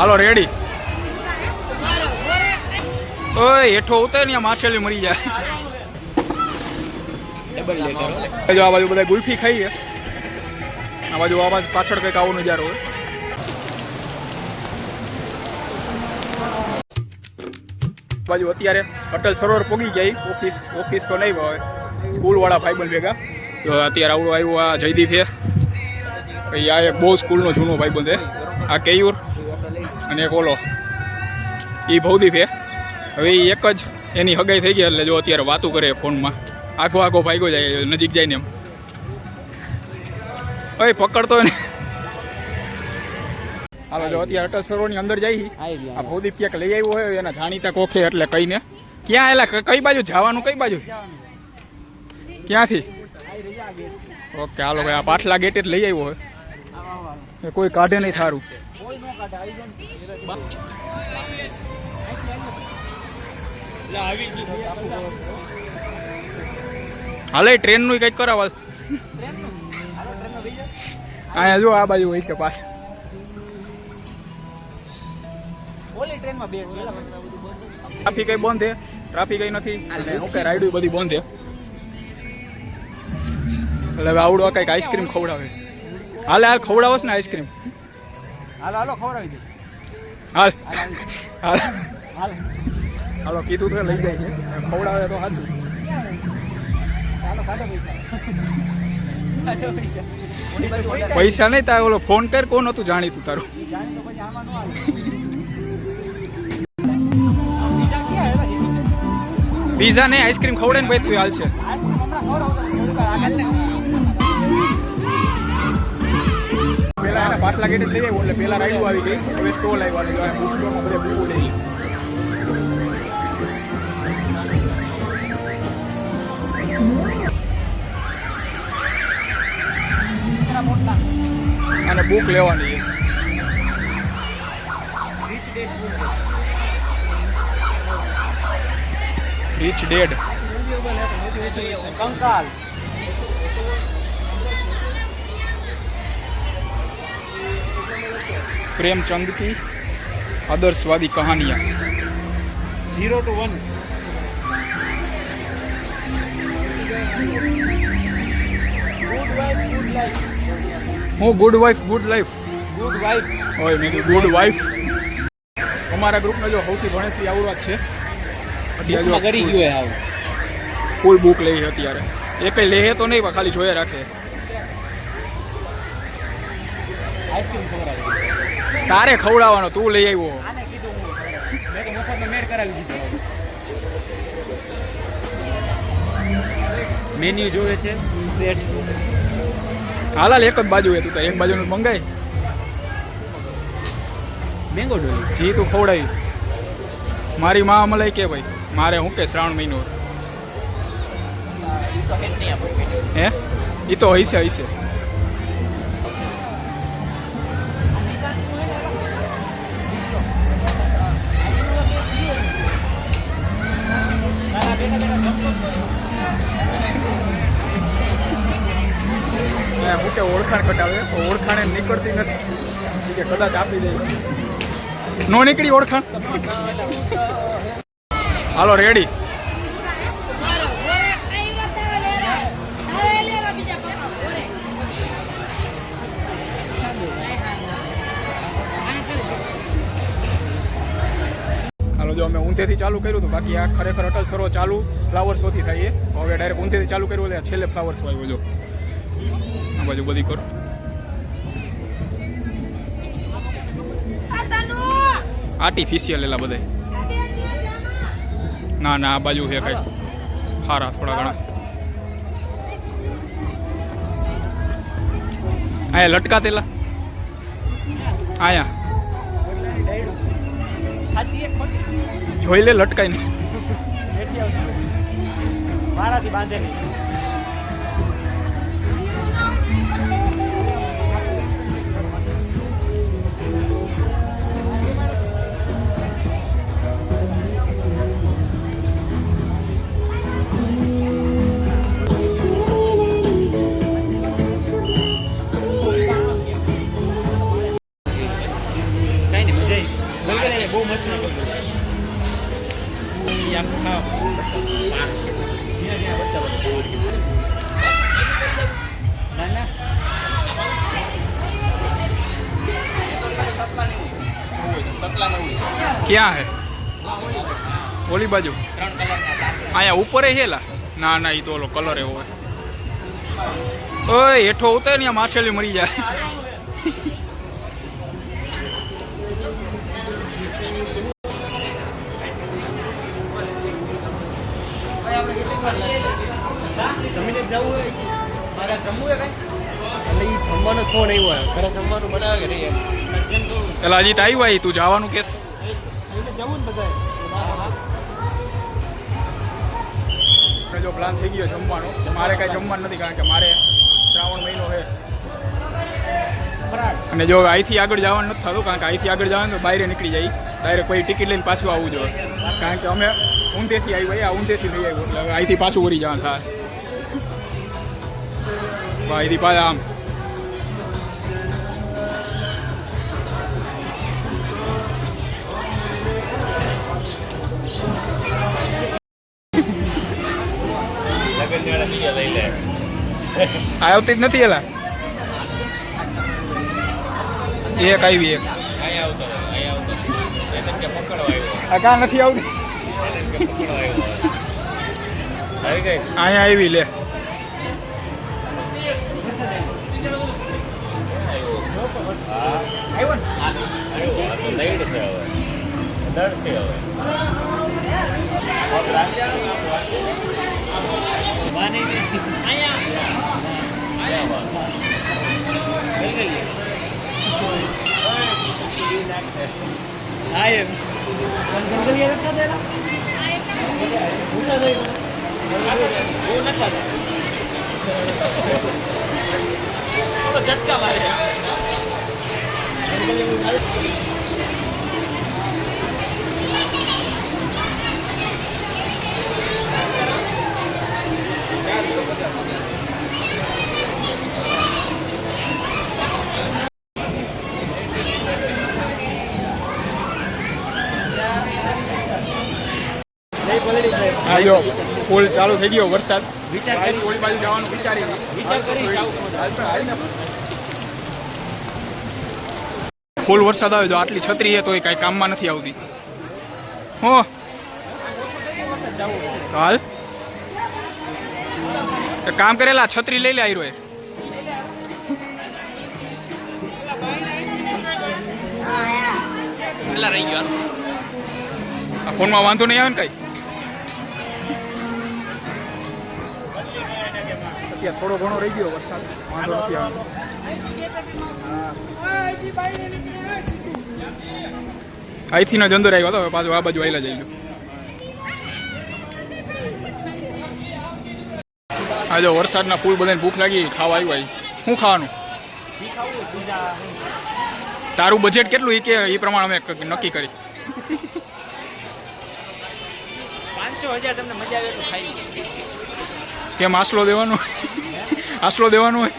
હાલો ready. ઓય હેઠો ઉતર ને માછલી મરી જાય. જો આ બાજુ બધા ગુલ્ફી ખાઈએ, આ બાજુ પાછળ કંઈક આવો નજારો હોય. બાજુ અત્યારે અટલ સરોવર પોગી જાય. ઓફિસ તો નહીં હોય, સ્કૂલવાળા ભાઈબંધ ભેગા. તો અત્યારે આવડો આવ્યો આ જયદીપ છે. પછી આ એક બહુ સ્કૂલનો જૂનો ભાઈબંધ છે, આ કેયુર, અને એક ઓલો એ ભવદીપ છે. હવે એક જ એની હગાઈ થઈ ગઈ એટલે જો અત્યારે વાતું કરે ફોનમાં. આખો ભાગ્યો જાય નજીક જાય ને એમ. ઓય પકડતો ને. હાલો જો અત્યારે અટલ સરોવરની અંદર જાય. આ ભવદીપ ક્યાંક લઈ આવ્યો હોય એના જાણીતા કોખે એટલે કહીને. ક્યાં એલા કઈ બાજુ જવાનું, કઈ બાજુ, ક્યાંથી? ઓકે હાલો ભાઈ, આ પાછલા ગેટે જ લઈ આવ્યો હોય. કોઈ કાઢે નહીં થારું. હાલે ટ્રેનનું કંઈક કરાવવા. અહીંયા જો આ બાજુ હોય છે પાછ. ટ્રાફિક કઈ બંધ છે, ટ્રાફિક કઈ નથી. ઓકે રાઈડ બધી બંધ છે. એટલે હવે આવડો કંઈક આઈસ્ક્રીમ ખવડાવે. હાલે હાલ ખવડાવસ ને આઈસ્ક્રીમ. હાલો ખવડાવી દે. હાલ હાલ હાલો કીધું તો લઈ જાય છે, ખવડાવે તો સાચું. પૈસા નહીં તારે ઓલો ફોન કર. કોણ હતું જાણીતું તારું? પીઝા ને આઈસ્ક્રીમ ખવડે ને ભાઈ તું હાલશે. પેલા એના પાટલા ગેટ લઈ આવ્યો એટલે પેલા રાઈડ આવી ગઈ. હવે સ્ટોલ આવ્યા, બુક સ્ટોરમાં બધા બુકો લઈ. અને બુક લેવાની. Rich dead કંકાલ. प्रेमचंद की आदर्शवादी कहानियां 0 to 1. Good wife good life. ओए मैं गुड वाइफ. हमारा ग्रुप में जो સૌથી ભણેથી આવડો છે. અત્યારે કરી ગયો હે આવ ફૂલ બુક લઈ છે અત્યારે. એક લે તો નહીં પણ ખાલી જોયા રાખે. આઈસ્ક્રીમ ખવડાવે. તારે ખવડાવવાનો, તું લઈ આવ્યો. મેન્યુ જોવે છે સેટ. હાલ એક જ બાજુ હે, તું તો એક બાજુનું મંગાય. મેંગો ડોલી જી તું ખવડાવી. મારી માં મલાઈ કે ભાઈ મારે હું કે શ્રાવણ મહિનો હે એ તો હશે. હું કે ઓળખાણ કટાવે, ઓળખાણે નીકળતી નથી કે કદાચ આપી દે. નો નીકળી ઓળખાણ. હાલો રેડી. હાલો જો અમે ઊંધેથી ચાલુ કર્યું હતું. બાકી આ ખરેખર અટલ સરોવર ચાલુ ફ્લાવર શોથી થાય. હવે ડાયરેક્ટ ઊંધેથી ચાલુ કર્યું એટલે છેલ્લે ફ્લાવર શો આવ્યો. જો આ બાજુ બધી કરો. આર્ટિફિશિયલ એલા બધા. ના આ બાજુ છે કઈ સારા થોડા ઘણા. આયા લટકા તેલા આયા જોઈ લે લટકાઈ ને મારાથી બાંધે નહીં. કઈ નહીં મજા ક્યાં હે ઓલી બાજુ અહીંયા ઉપર હેલા ના ના એ તો ઓલો કલર એવો હોય ઓય હેઠો ઉતર ને માછલી મરી જાય પેલા હજી તો આવ્યું તું જવાનું કેસ જો પ્લાન થઈ ગયો જમવાનો મારે કાંઈ જમવાનું નથી કારણ કે મારે શ્રાવણ મહિનો છે અને જો અહીંથી આગળ જવાનું નથી થતું કારણ કે અહીંથી આગળ જવાનું તો બહાર નીકળી જાય ડાયરેક્ટ કોઈ ટિકિટ લઈને પાછું આવવું જોઈએ કારણ કે અમે ઊંધેથી આવ્યા ઊંધેથી લઈ આવ્યું એટલે અહીંથી પાછું વળી જવાનું થાય અહીંથી પાછા આમ આવતી જ નથી એલા એક આવી એક કાં નથી આવતી અહીંયા આવી લે झटका मारे હા જો પુલ ચાલુ થઈ ગયો વરસાદ ઓલી બાજુ જવાનું વિચારી ફૂલ વરસાદ આવે જો આટલી છત્રી છે તો એ કાંઈ કામમાં નથી આવતી હો હાલ કામ કરેલા છત્રી લઈ લે આયરો એ રહી ગયો આ ફોનમાં વાંધો નહીં આવે ને કઈ અત્યારે થોડો ઘણો રહી ગયો વરસાદ વાંધો નથી આવે અહીંથી નો જ અંદર આવ્યો હતો હવે પાછું આ બાજુ આવેલા જઈ ગયો હા જો વરસાદના ફૂલ બધાને ભૂખ લાગી ખાવા આવ્યું શું ખાવાનું તારું બજેટ કેટલું એ કે એ પ્રમાણે અમે નક્કી કરી 500,000 તમને મજા આવે તો ખાઈ કેમ આસલો દેવાનો આસલો દેવાનો હોય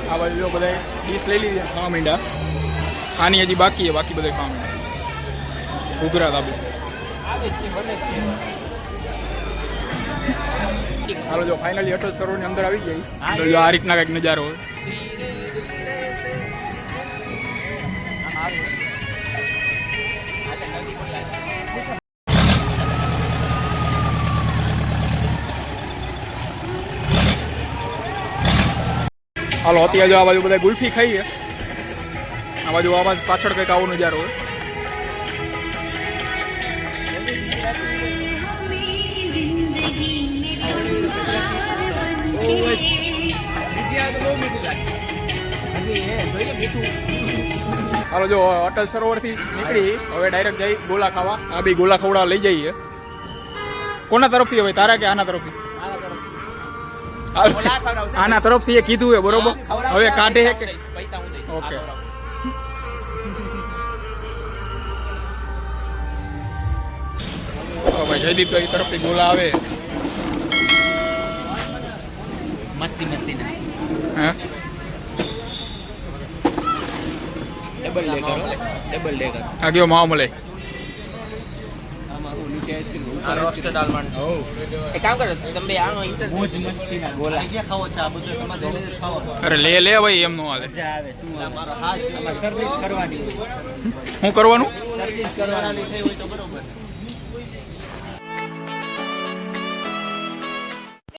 આ બાજુ જો બધા ડીશ લઈ લીધી ખાવા માંડ્યા આની હજી બાકી છે બાકી બધા ખાવા માંડ્યા ઘૂઘરા દાબે હાલો જો ફાઇનલી અટલ સરોવરની અંદર આવી જાય તો જો આ રીતના કંઈક નજારો હોય હાલો અત્યારે જો આ બાજુ બધા ગુલ્ફી ખાઈએ આ બાજુ પાછળ કંઈક આવો નજારો હોય હાલો જો અટલ સરોવરથી નીકળી હવે ડાયરેક્ટ જઈ ગોલા ખાવા આ બી ગોલા ખવડા લઈ જઈએ કોના તરફથી હવે તારા કે આના તરફથી આના તરફથી એ કીધું હે બરોબર હવે કાઢે હે કે ઓકે ભાઈ જયદીપ ભાઈ તરફથી ગોલા આવે મસ્તી મસ્તી ના હે ડબલ ડેકર આ ગયો માવ મળે આ રોસ્ટેડ આલમંડ એક કામ કરો તમે બે આનો મોજ મસ્તીના ગોલા જે ખાવો છે આ બધું તમારે લઈને જ ખાવો અરે લે લે ભાઈ એમ નો હાલે મજા આવે શું મારો હાથ આમાં સર્વિસ કરવાની શું કરવાનું સર્વિસ કરવાની થઈ હોય તો બરોબર